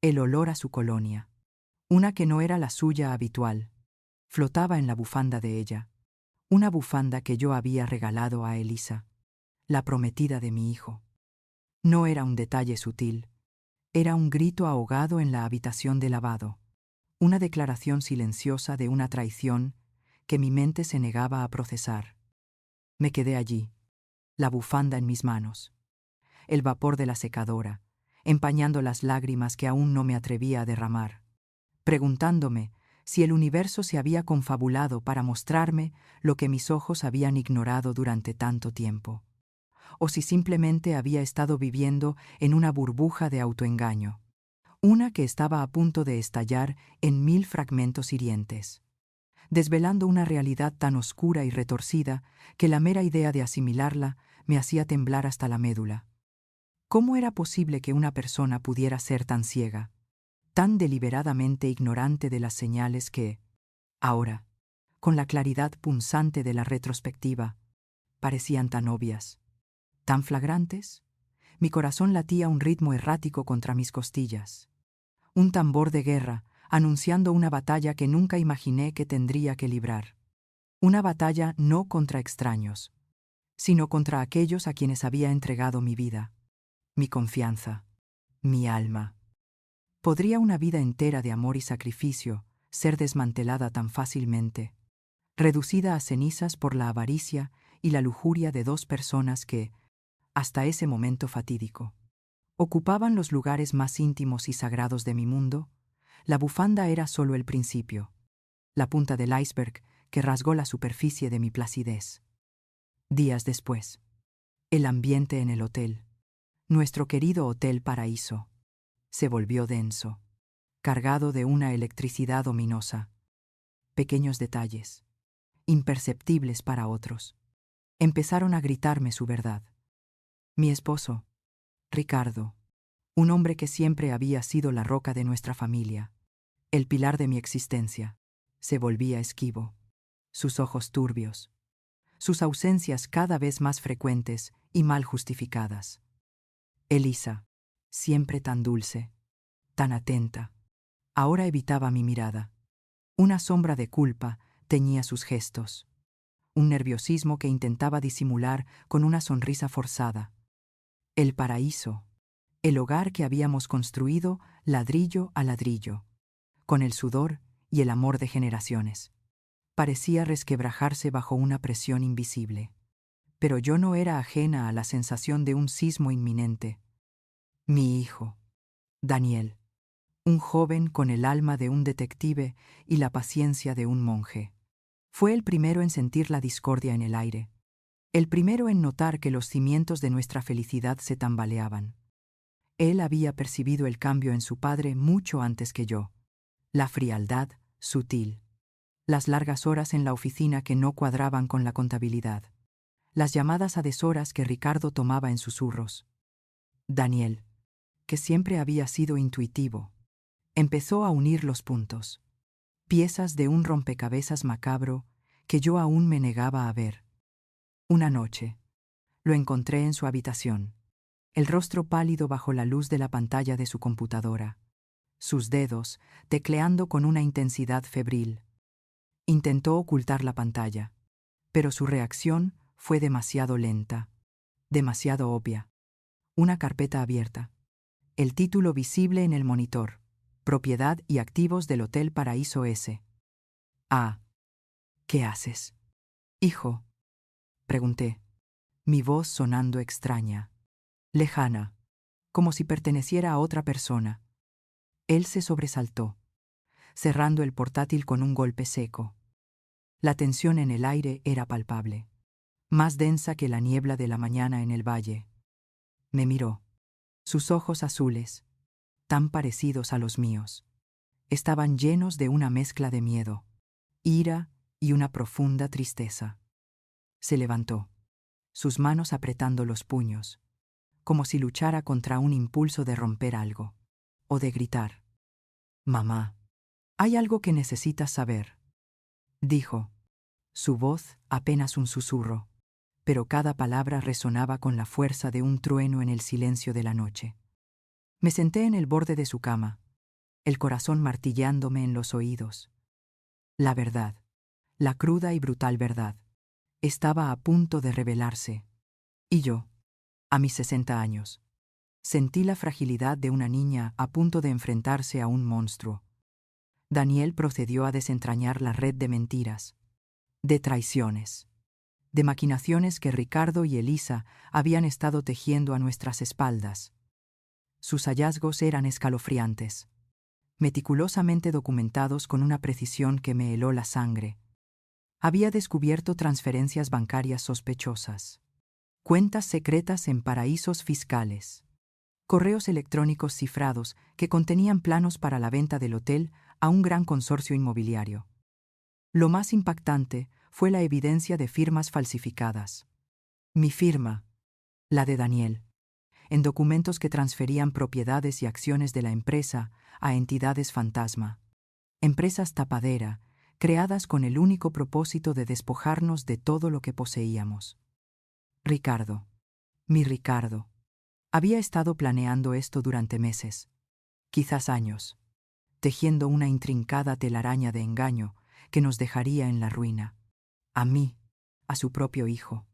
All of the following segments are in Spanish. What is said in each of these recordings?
El olor a su colonia, una que no era la suya habitual, flotaba en la bufanda de ella, una bufanda que yo había regalado a Elisa, la prometida de mi hijo. No era un detalle sutil, era un grito ahogado en la habitación de lavado, una declaración silenciosa de una traición que mi mente se negaba a procesar. Me quedé allí, la bufanda en mis manos, el vapor de la secadora, empañando las lágrimas que aún no me atrevía a derramar, preguntándome si el universo se había confabulado para mostrarme lo que mis ojos habían ignorado durante tanto tiempo, o si simplemente había estado viviendo en una burbuja de autoengaño, una que estaba a punto de estallar en 1000 fragmentos hirientes, desvelando una realidad tan oscura y retorcida que la mera idea de asimilarla me hacía temblar hasta la médula. ¿Cómo era posible que una persona pudiera ser tan ciega, tan deliberadamente ignorante de las señales que, ahora, con la claridad punzante de la retrospectiva, parecían tan obvias, tan flagrantes? Mi corazón latía a un ritmo errático contra mis costillas, un tambor de guerra anunciando una batalla que nunca imaginé que tendría que librar. Una batalla no contra extraños, sino contra aquellos a quienes había entregado mi vida, mi confianza, mi alma. ¿Podría una vida entera de amor y sacrificio ser desmantelada tan fácilmente, reducida a cenizas por la avaricia y la lujuria de dos personas que, hasta ese momento fatídico, ocupaban los lugares más íntimos y sagrados de mi mundo? La bufanda era solo el principio, la punta del iceberg que rasgó la superficie de mi placidez. Días después, el ambiente en el hotel, nuestro querido Hotel Paraíso, se volvió denso, cargado de una electricidad ominosa. Pequeños detalles, imperceptibles para otros, empezaron a gritarme su verdad. Mi esposo, Ricardo, un hombre que siempre había sido la roca de nuestra familia, el pilar de mi existencia, se volvía esquivo, sus ojos turbios, sus ausencias cada vez más frecuentes y mal justificadas. Elisa, siempre tan dulce, tan atenta, ahora evitaba mi mirada. Una sombra de culpa teñía sus gestos, un nerviosismo que intentaba disimular con una sonrisa forzada. El paraíso, el hogar que habíamos construido ladrillo a ladrillo, con el sudor y el amor de generaciones, parecía resquebrajarse bajo una presión invisible. Pero yo no era ajena a la sensación de un sismo inminente. Mi hijo, Daniel, un joven con el alma de un detective y la paciencia de un monje, fue el primero en sentir la discordia en el aire, el primero en notar que los cimientos de nuestra felicidad se tambaleaban. Él había percibido el cambio en su padre mucho antes que yo, la frialdad sutil, las largas horas en la oficina que no cuadraban con la contabilidad, las llamadas a deshoras que Ricardo tomaba en susurros. Daniel, que siempre había sido intuitivo, empezó a unir los puntos, piezas de un rompecabezas macabro que yo aún me negaba a ver. Una noche, lo encontré en su habitación, el rostro pálido bajo la luz de la pantalla de su computadora, sus dedos tecleando con una intensidad febril. Intentó ocultar la pantalla, pero su reacción fue demasiado lenta, demasiado obvia. Una carpeta abierta, el título visible en el monitor: Propiedad y activos del Hotel Paraíso S. Ah, ¿qué haces? Hijo, pregunté, mi voz sonando extraña, lejana, como si perteneciera a otra persona. Él se sobresaltó, cerrando el portátil con un golpe seco. La tensión en el aire era palpable, más densa que la niebla de la mañana en el valle. Me miró. Sus ojos azules, tan parecidos a los míos, estaban llenos de una mezcla de miedo, ira y una profunda tristeza. Se levantó, sus manos apretando los puños, como si luchara contra un impulso de romper algo, o de gritar. «Mamá, hay algo que necesitas saber», dijo, su voz apenas un susurro, pero cada palabra resonaba con la fuerza de un trueno en el silencio de la noche. Me senté en el borde de su cama, el corazón martillándome en los oídos. La verdad, la cruda y brutal verdad, estaba a punto de revelarse. Y yo, a mis 60 años, sentí la fragilidad de una niña a punto de enfrentarse a un monstruo. Daniel procedió a desentrañar la red de mentiras, de traiciones, de maquinaciones que Ricardo y Elisa habían estado tejiendo a nuestras espaldas. Sus hallazgos eran escalofriantes, meticulosamente documentados con una precisión que me heló la sangre. Había descubierto transferencias bancarias sospechosas, cuentas secretas en paraísos fiscales, correos electrónicos cifrados que contenían planos para la venta del hotel a un gran consorcio inmobiliario. Lo más impactante fue la evidencia de firmas falsificadas. Mi firma, la de Daniel, en documentos que transferían propiedades y acciones de la empresa a entidades fantasma. Empresas tapadera, creadas con el único propósito de despojarnos de todo lo que poseíamos. Ricardo, mi Ricardo, había estado planeando esto durante meses, quizás años, tejiendo una intrincada telaraña de engaño que nos dejaría en la ruina. A mí, a su propio hijo,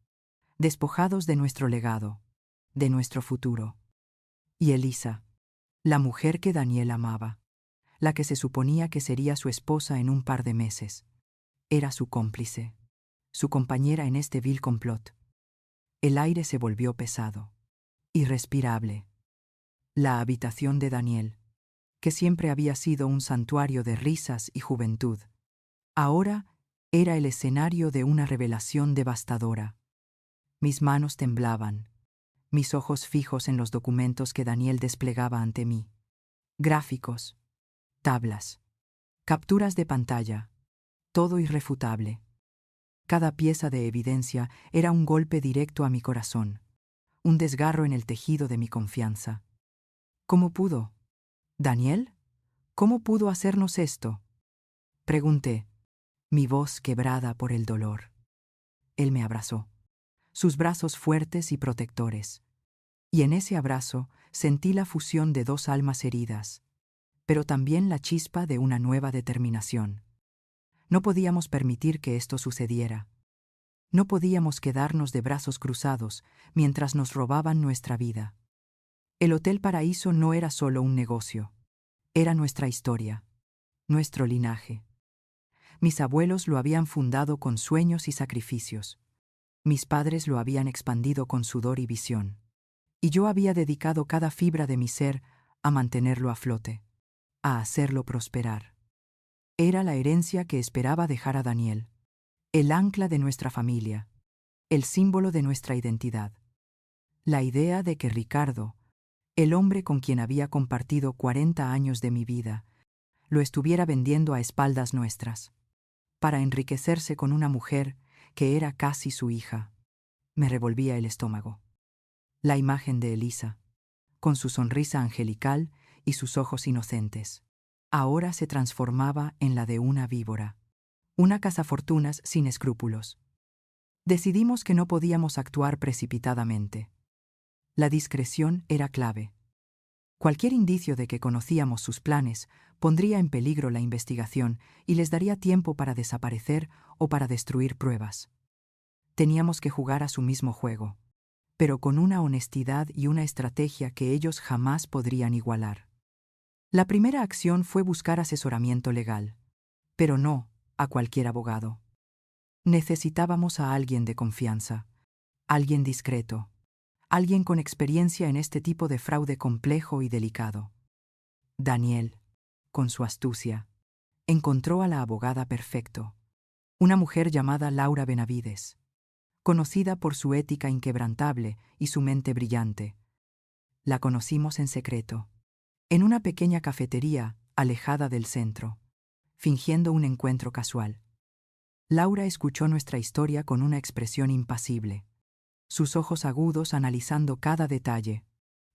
despojados de nuestro legado, de nuestro futuro. Y Elisa, la mujer que Daniel amaba, la que se suponía que sería su esposa en un par de meses, era su cómplice, su compañera en este vil complot. El aire se volvió pesado, irrespirable. La habitación de Daniel, que siempre había sido un santuario de risas y juventud, ahora era el escenario de una revelación devastadora. Mis manos temblaban, mis ojos fijos en los documentos que Daniel desplegaba ante mí. Gráficos, tablas, capturas de pantalla, todo irrefutable. Cada pieza de evidencia era un golpe directo a mi corazón, un desgarro en el tejido de mi confianza. ¿Cómo pudo? ¿Daniel? ¿Cómo pudo hacernos esto? Pregunté, mi voz quebrada por el dolor. Él me abrazó, sus brazos fuertes y protectores. Y en ese abrazo sentí la fusión de dos almas heridas, pero también la chispa de una nueva determinación. No podíamos permitir que esto sucediera. No podíamos quedarnos de brazos cruzados mientras nos robaban nuestra vida. El Hotel Paraíso no era solo un negocio, era nuestra historia, nuestro linaje. Mis abuelos lo habían fundado con sueños y sacrificios. Mis padres lo habían expandido con sudor y visión. Y yo había dedicado cada fibra de mi ser a mantenerlo a flote, a hacerlo prosperar. Era la herencia que esperaba dejar a Daniel, el ancla de nuestra familia, el símbolo de nuestra identidad. La idea de que Ricardo, el hombre con quien había compartido 40 años de mi vida, lo estuviera vendiendo a espaldas nuestras, para enriquecerse con una mujer que era casi su hija, me revolvía el estómago. La imagen de Elisa, con su sonrisa angelical y sus ojos inocentes, ahora se transformaba en la de una víbora, una cazafortunas sin escrúpulos. Decidimos que no podíamos actuar precipitadamente. La discreción era clave. Cualquier indicio de que conocíamos sus planes pondría en peligro la investigación y les daría tiempo para desaparecer o para destruir pruebas. Teníamos que jugar a su mismo juego, pero con una honestidad y una estrategia que ellos jamás podrían igualar. La primera acción fue buscar asesoramiento legal, pero no a cualquier abogado. Necesitábamos a alguien de confianza, alguien discreto, alguien con experiencia en este tipo de fraude complejo y delicado. Daniel, con su astucia, encontró a la abogada perfecto, una mujer llamada Laura Benavides, conocida por su ética inquebrantable y su mente brillante. La conocimos en secreto, en una pequeña cafetería alejada del centro, fingiendo un encuentro casual. Laura escuchó nuestra historia con una expresión impasible, sus ojos agudos analizando cada detalle,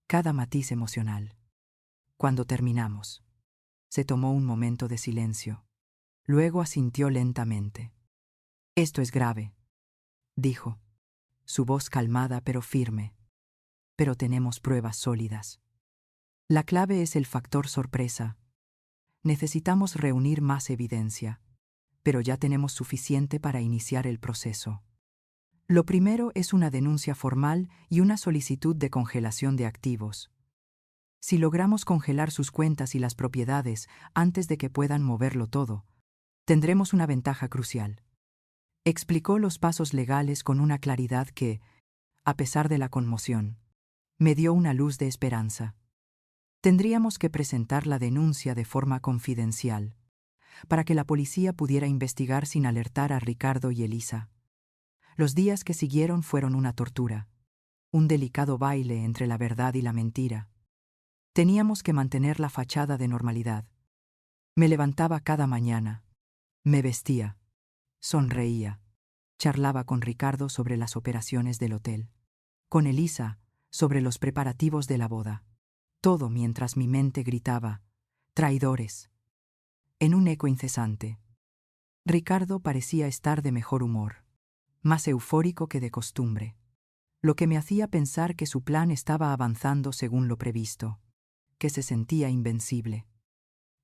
cada matiz emocional. Cuando terminamos, se tomó un momento de silencio. Luego asintió lentamente. «Esto es grave», dijo, su voz calmada pero firme. «Pero tenemos pruebas sólidas. La clave es el factor sorpresa. Necesitamos reunir más evidencia, pero ya tenemos suficiente para iniciar el proceso. Lo primero es una denuncia formal y una solicitud de congelación de activos. Si logramos congelar sus cuentas y las propiedades antes de que puedan moverlo todo, tendremos una ventaja crucial. Explicó los pasos legales con una claridad que, a pesar de la conmoción, me dio una luz de esperanza. Tendríamos que presentar la denuncia de forma confidencial, para que la policía pudiera investigar sin alertar a Ricardo y Elisa. Los días que siguieron fueron una tortura, un delicado baile entre la verdad y la mentira. Teníamos que mantener la fachada de normalidad. Me levantaba cada mañana, me vestía, sonreía, charlaba con Ricardo sobre las operaciones del hotel, con Elisa sobre los preparativos de la boda. Todo mientras mi mente gritaba, traidores, en un eco incesante. Ricardo parecía estar de mejor humor, más eufórico que de costumbre, lo que me hacía pensar que su plan estaba avanzando según lo previsto, que se sentía invencible.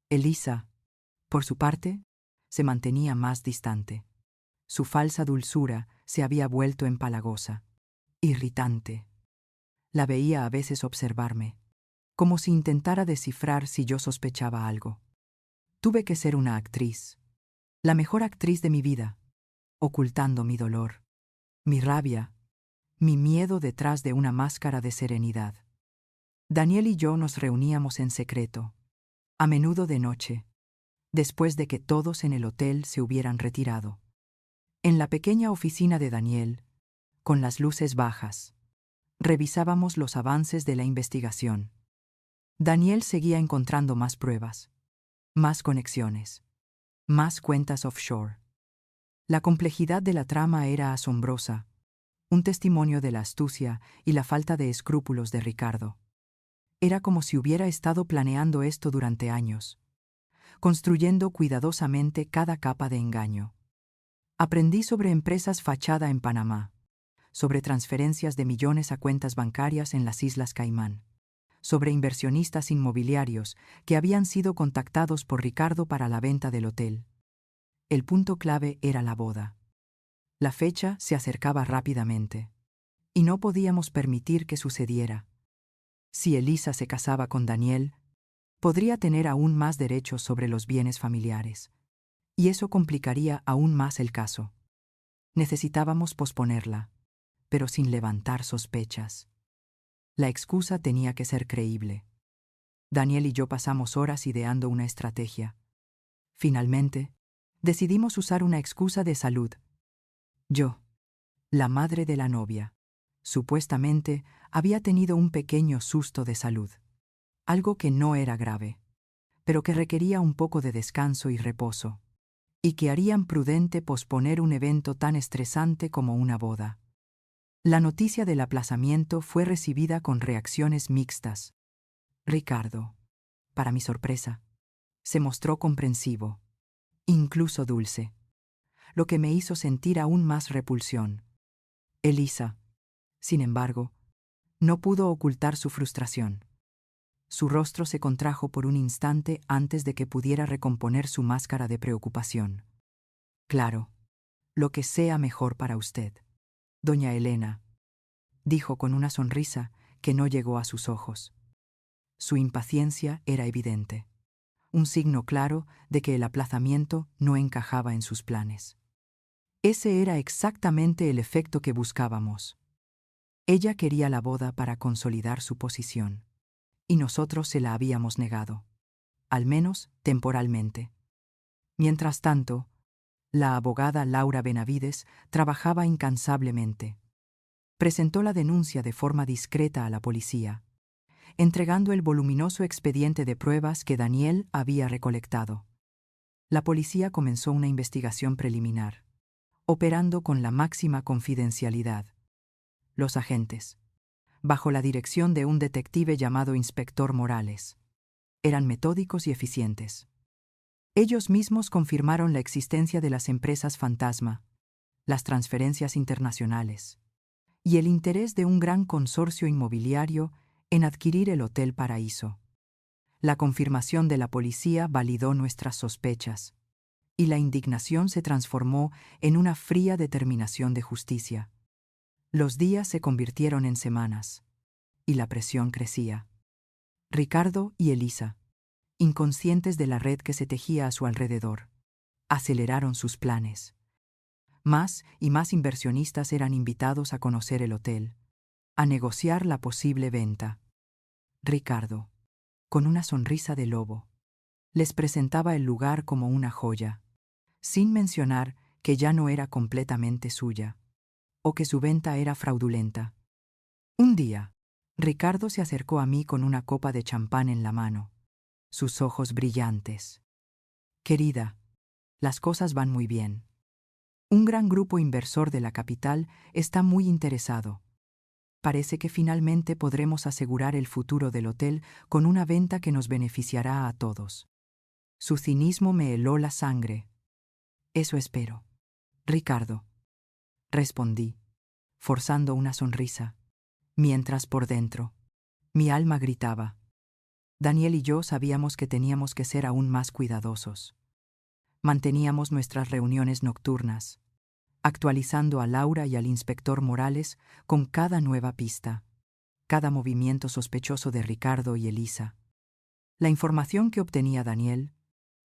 Elisa, por su parte, se mantenía más distante. Su falsa dulzura se había vuelto empalagosa, irritante. La veía a veces observarme, como si intentara descifrar si yo sospechaba algo. Tuve que ser una actriz, la mejor actriz de mi vida, ocultando mi dolor, mi rabia, mi miedo detrás de una máscara de serenidad. Daniel y yo nos reuníamos en secreto, a menudo de noche, después de que todos en el hotel se hubieran retirado. En la pequeña oficina de Daniel, con las luces bajas, revisábamos los avances de la investigación. Daniel seguía encontrando más pruebas, más conexiones, más cuentas offshore. La complejidad de la trama era asombrosa, un testimonio de la astucia y la falta de escrúpulos de Ricardo. Era como si hubiera estado planeando esto durante años, construyendo cuidadosamente cada capa de engaño. Aprendí sobre empresas fachada en Panamá, sobre transferencias de millones a cuentas bancarias en las Islas Caimán, sobre inversionistas inmobiliarios que habían sido contactados por Ricardo para la venta del hotel. El punto clave era la boda. La fecha se acercaba rápidamente, y no podíamos permitir que sucediera. Si Elisa se casaba con Daniel, podría tener aún más derechos sobre los bienes familiares, y eso complicaría aún más el caso. Necesitábamos posponerla, pero sin levantar sospechas. La excusa tenía que ser creíble. Daniel y yo pasamos horas ideando una estrategia. Finalmente, decidimos usar una excusa de salud. Yo, la madre de la novia, supuestamente había tenido un pequeño susto de salud, algo que no era grave, pero que requería un poco de descanso y reposo, y que harían prudente posponer un evento tan estresante como una boda. La noticia del aplazamiento fue recibida con reacciones mixtas. Ricardo, para mi sorpresa, se mostró comprensivo, incluso dulce, lo que me hizo sentir aún más repulsión. Elisa, sin embargo, no pudo ocultar su frustración. Su rostro se contrajo por un instante antes de que pudiera recomponer su máscara de preocupación. Claro, lo que sea mejor para usted, doña Elena, dijo con una sonrisa que no llegó a sus ojos. Su impaciencia era evidente, un signo claro de que el aplazamiento no encajaba en sus planes. Ese era exactamente el efecto que buscábamos. Ella quería la boda para consolidar su posición, y nosotros se la habíamos negado, al menos temporalmente. Mientras tanto, la abogada Laura Benavides trabajaba incansablemente. Presentó la denuncia de forma discreta a la policía, entregando el voluminoso expediente de pruebas que Daniel había recolectado. La policía comenzó una investigación preliminar, operando con la máxima confidencialidad. Los agentes, bajo la dirección de un detective llamado Inspector Morales, eran metódicos y eficientes. Ellos mismos confirmaron la existencia de las empresas fantasma, las transferencias internacionales y el interés de un gran consorcio inmobiliario en adquirir el Hotel Paraíso. La confirmación de la policía validó nuestras sospechas, y la indignación se transformó en una fría determinación de justicia. Los días se convirtieron en semanas, y la presión crecía. Ricardo y Elisa, inconscientes de la red que se tejía a su alrededor, aceleraron sus planes. Más y más inversionistas eran invitados a conocer el hotel, a negociar la posible venta. Ricardo, con una sonrisa de lobo, les presentaba el lugar como una joya, sin mencionar que ya no era completamente suya, o que su venta era fraudulenta. Un día, Ricardo se acercó a mí con una copa de champán en la mano, sus ojos brillantes. Querida, las cosas van muy bien. Un gran grupo inversor de la capital está muy interesado. Parece que finalmente podremos asegurar el futuro del hotel con una venta que nos beneficiará a todos. Su cinismo me heló la sangre. Eso espero. Ricardo, respondí, forzando una sonrisa, mientras por dentro mi alma gritaba. Daniel y yo sabíamos que teníamos que ser aún más cuidadosos. Manteníamos nuestras reuniones nocturnas, actualizando a Laura y al inspector Morales con cada nueva pista, cada movimiento sospechoso de Ricardo y Elisa. La información que obtenía Daniel,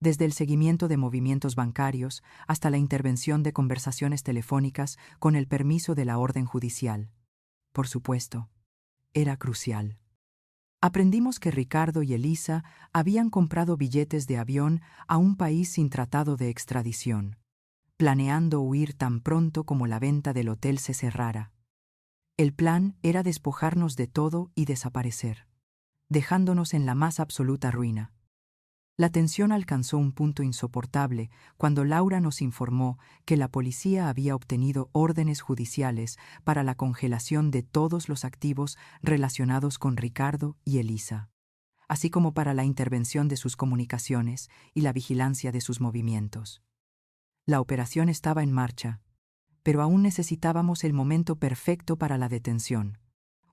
desde el seguimiento de movimientos bancarios hasta la intervención de conversaciones telefónicas con el permiso de la orden judicial, por supuesto, era crucial. Aprendimos que Ricardo y Elisa habían comprado billetes de avión a un país sin tratado de extradición, planeando huir tan pronto como la venta del hotel se cerrara. El plan era despojarnos de todo y desaparecer, dejándonos en la más absoluta ruina. La tensión alcanzó un punto insoportable cuando Laura nos informó que la policía había obtenido órdenes judiciales para la congelación de todos los activos relacionados con Ricardo y Elisa, así como para la intervención de sus comunicaciones y la vigilancia de sus movimientos. La operación estaba en marcha, pero aún necesitábamos el momento perfecto para la detención,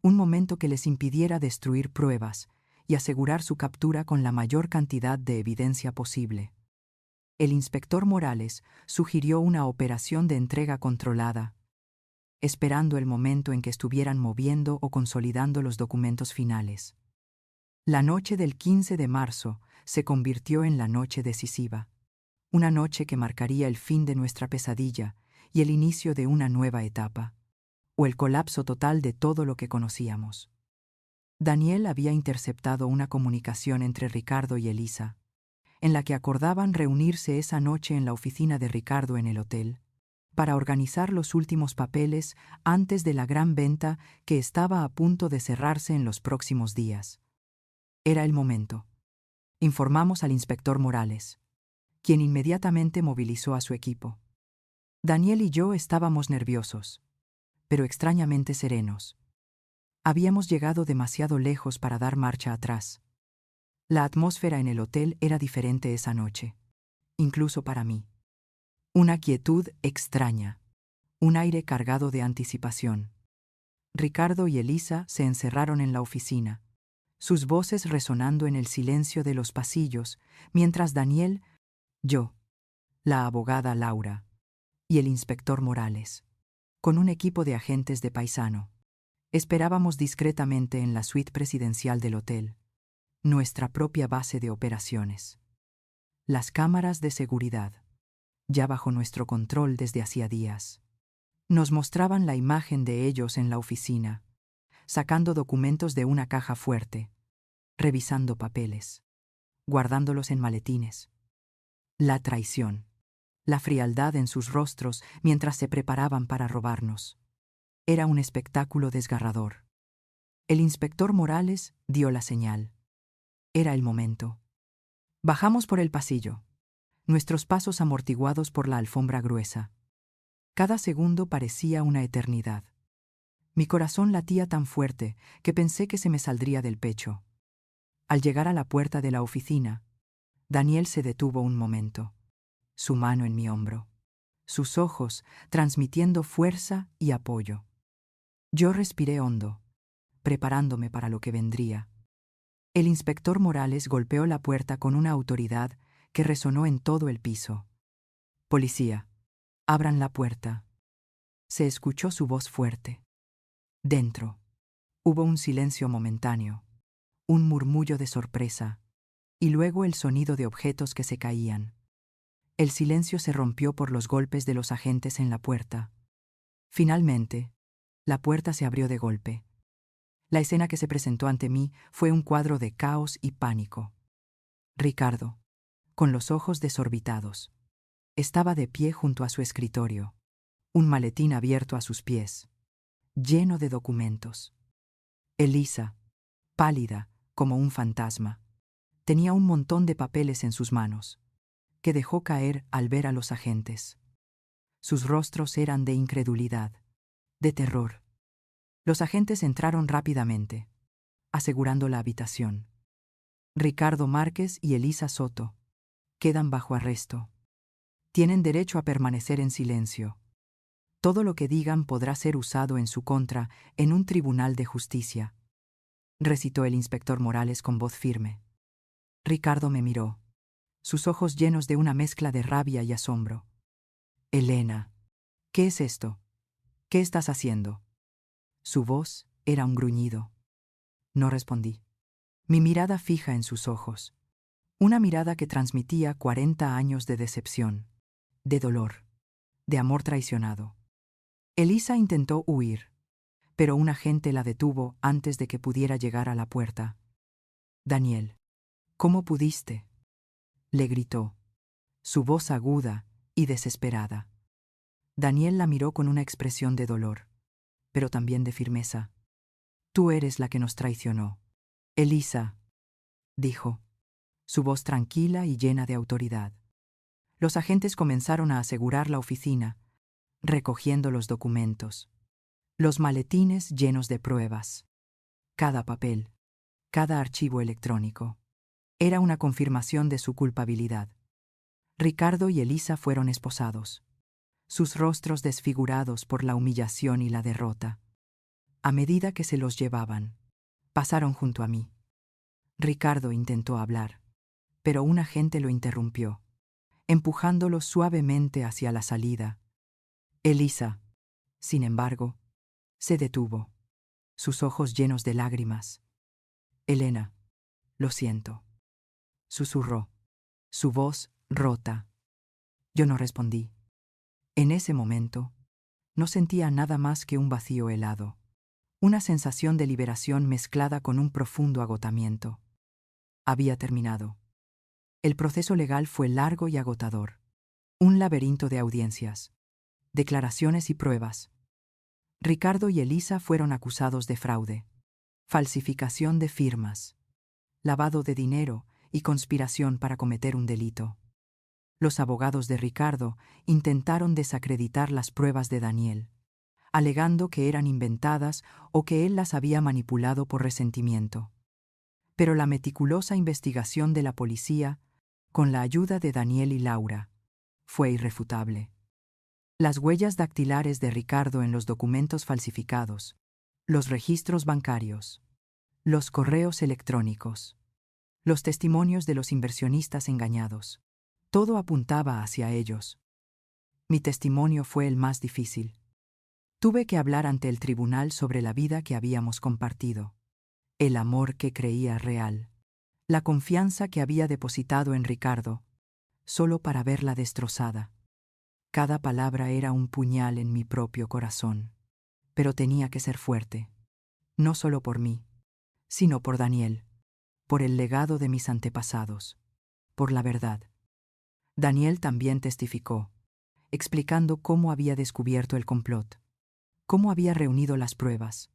un momento que les impidiera destruir pruebas y asegurar su captura con la mayor cantidad de evidencia posible. El inspector Morales sugirió una operación de entrega controlada, esperando el momento en que estuvieran moviendo o consolidando los documentos finales. La noche del 15 de marzo se convirtió en la noche decisiva, una noche que marcaría el fin de nuestra pesadilla y el inicio de una nueva etapa, o el colapso total de todo lo que conocíamos. Daniel había interceptado una comunicación entre Ricardo y Elisa, en la que acordaban reunirse esa noche en la oficina de Ricardo en el hotel, para organizar los últimos papeles antes de la gran venta que estaba a punto de cerrarse en los próximos días. Era el momento. Informamos al inspector Morales, quien inmediatamente movilizó a su equipo. Daniel y yo estábamos nerviosos, pero extrañamente serenos. Habíamos llegado demasiado lejos para dar marcha atrás. La atmósfera en el hotel era diferente esa noche, incluso para mí. Una quietud extraña, un aire cargado de anticipación. Ricardo y Elisa se encerraron en la oficina, sus voces resonando en el silencio de los pasillos, mientras Daniel, yo, la abogada Laura y el inspector Morales, con un equipo de agentes de paisano, esperábamos discretamente en la suite presidencial del hotel, nuestra propia base de operaciones. Las cámaras de seguridad, ya bajo nuestro control desde hacía días, nos mostraban la imagen de ellos en la oficina, sacando documentos de una caja fuerte, revisando papeles, guardándolos en maletines. La traición, la frialdad en sus rostros mientras se preparaban para robarnos. Era un espectáculo desgarrador. El inspector Morales dio la señal. Era el momento. Bajamos por el pasillo, nuestros pasos amortiguados por la alfombra gruesa. Cada segundo parecía una eternidad. Mi corazón latía tan fuerte que pensé que se me saldría del pecho. Al llegar a la puerta de la oficina, Daniel se detuvo un momento, su mano en mi hombro, sus ojos transmitiendo fuerza y apoyo. Yo respiré hondo, preparándome para lo que vendría. El inspector Morales golpeó la puerta con una autoridad que resonó en todo el piso. «Policía, abran la puerta». Se escuchó su voz fuerte. Dentro. Hubo un silencio momentáneo, un murmullo de sorpresa, y luego el sonido de objetos que se caían. El silencio se rompió por los golpes de los agentes en la puerta. Finalmente, la puerta se abrió de golpe. La escena que se presentó ante mí fue un cuadro de caos y pánico. Ricardo, con los ojos desorbitados, estaba de pie junto a su escritorio, un maletín abierto a sus pies, lleno de documentos. Elisa, pálida como un fantasma, tenía un montón de papeles en sus manos, que dejó caer al ver a los agentes. Sus rostros eran de incredulidad, de terror. Los agentes entraron rápidamente, asegurando la habitación. Ricardo Márquez y Elisa Soto quedan bajo arresto. Tienen derecho a permanecer en silencio. Todo lo que digan podrá ser usado en su contra en un tribunal de justicia, recitó el inspector Morales con voz firme. Ricardo me miró, sus ojos llenos de una mezcla de rabia y asombro. Elena, ¿qué es esto? ¿Qué estás haciendo? Su voz era un gruñido. No respondí. Mi mirada fija en sus ojos. Una mirada que transmitía 40 años de decepción, de dolor, de amor traicionado. Elisa intentó huir, pero un agente la detuvo antes de que pudiera llegar a la puerta. Daniel, ¿cómo pudiste?, le gritó, su voz aguda y desesperada. Daniel la miró con una expresión de dolor, pero también de firmeza. Tú eres la que nos traicionó. Elisa, dijo, su voz tranquila y llena de autoridad. Los agentes comenzaron a asegurar la oficina, recogiendo los documentos, los maletines llenos de pruebas. Cada papel, cada archivo electrónico, era una confirmación de su culpabilidad. Ricardo y Elisa fueron esposados, sus rostros desfigurados por la humillación y la derrota. A medida que se los llevaban, pasaron junto a mí. Ricardo intentó hablar, pero un agente lo interrumpió, empujándolo suavemente hacia la salida. Elisa, sin embargo, se detuvo, sus ojos llenos de lágrimas. Elena, lo siento, susurró, su voz rota. Yo no respondí. En ese momento, no sentía nada más que un vacío helado, una sensación de liberación mezclada con un profundo agotamiento. Había terminado. El proceso legal fue largo y agotador, un laberinto de audiencias, declaraciones y pruebas. Ricardo y Elisa fueron acusados de fraude, falsificación de firmas, lavado de dinero y conspiración para cometer un delito. Los abogados de Ricardo intentaron desacreditar las pruebas de Daniel, alegando que eran inventadas o que él las había manipulado por resentimiento. Pero la meticulosa investigación de la policía, con la ayuda de Daniel y Laura, fue irrefutable. Las huellas dactilares de Ricardo en los documentos falsificados, los registros bancarios, los correos electrónicos, los testimonios de los inversionistas engañados, todo apuntaba hacia ellos. Mi testimonio fue el más difícil. Tuve que hablar ante el tribunal sobre la vida que habíamos compartido, el amor que creía real, la confianza que había depositado en Ricardo, solo para verla destrozada. Cada palabra era un puñal en mi propio corazón, pero tenía que ser fuerte, no solo por mí, sino por Daniel, por el legado de mis antepasados, por la verdad. Daniel también testificó, explicando cómo había descubierto el complot, cómo había reunido las pruebas.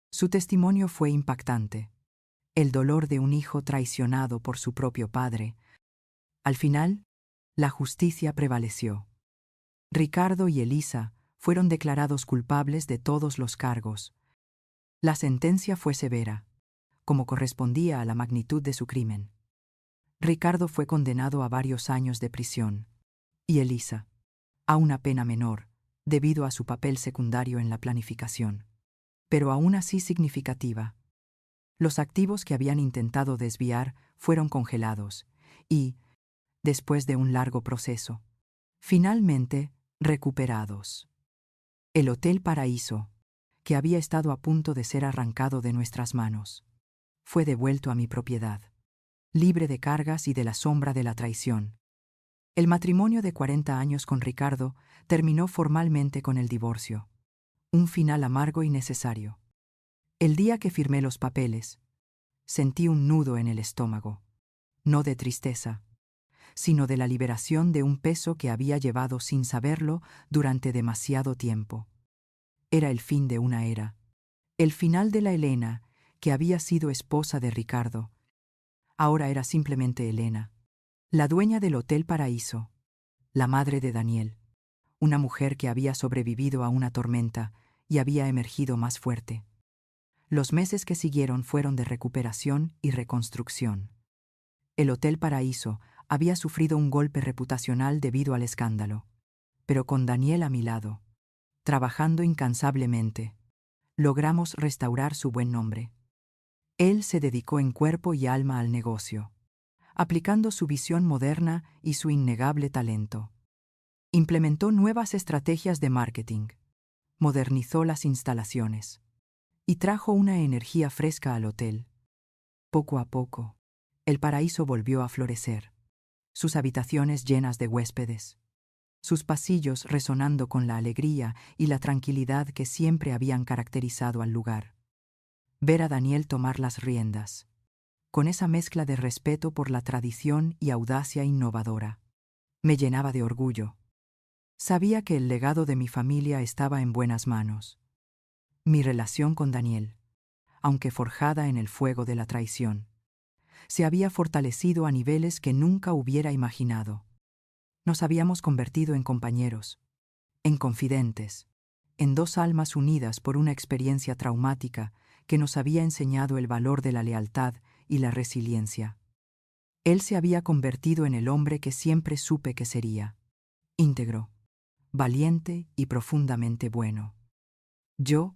Su testimonio fue impactante, el dolor de un hijo traicionado por su propio padre. Al final, la justicia prevaleció. Ricardo y Elisa fueron declarados culpables de todos los cargos. La sentencia fue severa, como correspondía a la magnitud de su crimen. Ricardo fue condenado a varios años de prisión, y Elisa, a una pena menor, debido a su papel secundario en la planificación, pero aún así significativa. Los activos que habían intentado desviar fueron congelados y, después de un largo proceso, finalmente recuperados. El Hotel Paraíso, que había estado a punto de ser arrancado de nuestras manos, fue devuelto a mi propiedad, libre de cargas y de la sombra de la traición. El matrimonio de 40 años con Ricardo terminó formalmente con el divorcio, un final amargo y necesario. El día que firmé los papeles, sentí un nudo en el estómago, no de tristeza, sino de la liberación de un peso que había llevado sin saberlo durante demasiado tiempo. Era el fin de una era, el final de la Elena, que había sido esposa de Ricardo. Ahora era simplemente Elena, la dueña del Hotel Paraíso, la madre de Daniel, una mujer que había sobrevivido a una tormenta y había emergido más fuerte. Los meses que siguieron fueron de recuperación y reconstrucción. El Hotel Paraíso había sufrido un golpe reputacional debido al escándalo, pero con Daniel a mi lado, trabajando incansablemente, logramos restaurar su buen nombre. Él se dedicó en cuerpo y alma al negocio, aplicando su visión moderna y su innegable talento. Implementó nuevas estrategias de marketing, modernizó las instalaciones y trajo una energía fresca al hotel. Poco a poco, el paraíso volvió a florecer, sus habitaciones llenas de huéspedes, sus pasillos resonando con la alegría y la tranquilidad que siempre habían caracterizado al lugar. Ver a Daniel tomar las riendas, con esa mezcla de respeto por la tradición y audacia innovadora, me llenaba de orgullo. Sabía que el legado de mi familia estaba en buenas manos. Mi relación con Daniel, aunque forjada en el fuego de la traición, se había fortalecido a niveles que nunca hubiera imaginado. Nos habíamos convertido en compañeros, en confidentes, en dos almas unidas por una experiencia traumática que nos había enseñado el valor de la lealtad y la resiliencia. Él se había convertido en el hombre que siempre supe que sería, íntegro, valiente y profundamente bueno. Yo,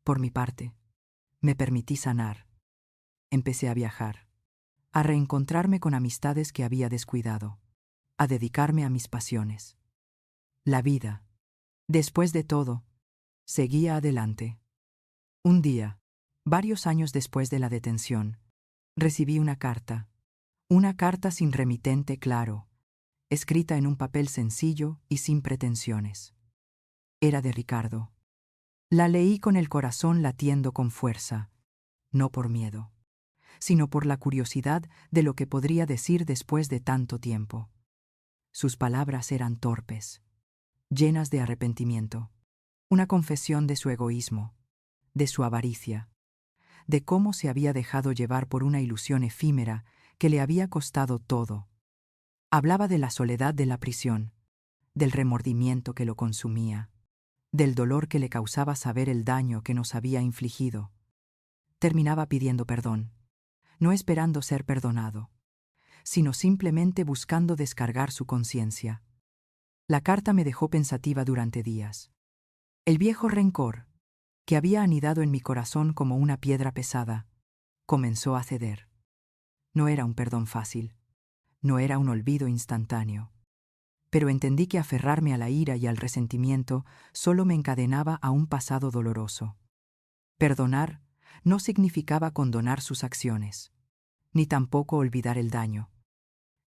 por mi parte, me permití sanar. Empecé a viajar, a reencontrarme con amistades que había descuidado, a dedicarme a mis pasiones. La vida, después de todo, seguía adelante. Un día, varios años después de la detención, recibí una carta sin remitente claro, escrita en un papel sencillo y sin pretensiones. Era de Ricardo. La leí con el corazón latiendo con fuerza, no por miedo, sino por la curiosidad de lo que podría decir después de tanto tiempo. Sus palabras eran torpes, llenas de arrepentimiento, una confesión de su egoísmo, de su avaricia, de cómo se había dejado llevar por una ilusión efímera que le había costado todo. Hablaba de la soledad de la prisión, del remordimiento que lo consumía, del dolor que le causaba saber el daño que nos había infligido. Terminaba pidiendo perdón, no esperando ser perdonado, sino simplemente buscando descargar su conciencia. La carta me dejó pensativa durante días. El viejo rencor, que había anidado en mi corazón como una piedra pesada, comenzó a ceder. No era un perdón fácil, no era un olvido instantáneo, pero entendí que aferrarme a la ira y al resentimiento solo me encadenaba a un pasado doloroso. Perdonar no significaba condonar sus acciones, ni tampoco olvidar el daño.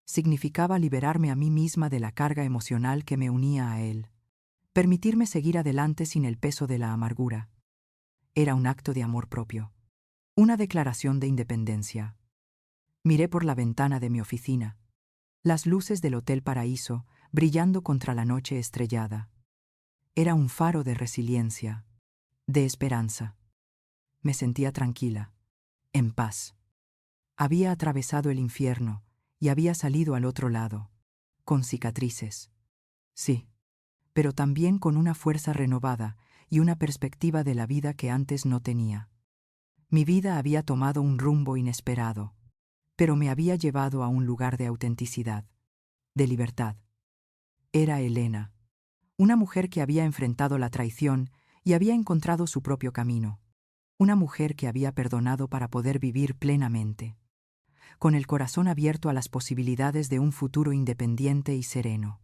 Significaba liberarme a mí misma de la carga emocional que me unía a él, permitirme seguir adelante sin el peso de la amargura. Era un acto de amor propio, una declaración de independencia. Miré por la ventana de mi oficina, las luces del Hotel Paraíso brillando contra la noche estrellada. Era un faro de resiliencia, de esperanza. Me sentía tranquila, en paz. Había atravesado el infierno y había salido al otro lado, con cicatrices. Sí, pero también con una fuerza renovada y una perspectiva de la vida que antes no tenía. Mi vida había tomado un rumbo inesperado, pero me había llevado a un lugar de autenticidad, de libertad. Era Elena, una mujer que había enfrentado la traición y había encontrado su propio camino. Una mujer que había perdonado para poder vivir plenamente, con el corazón abierto a las posibilidades de un futuro independiente y sereno.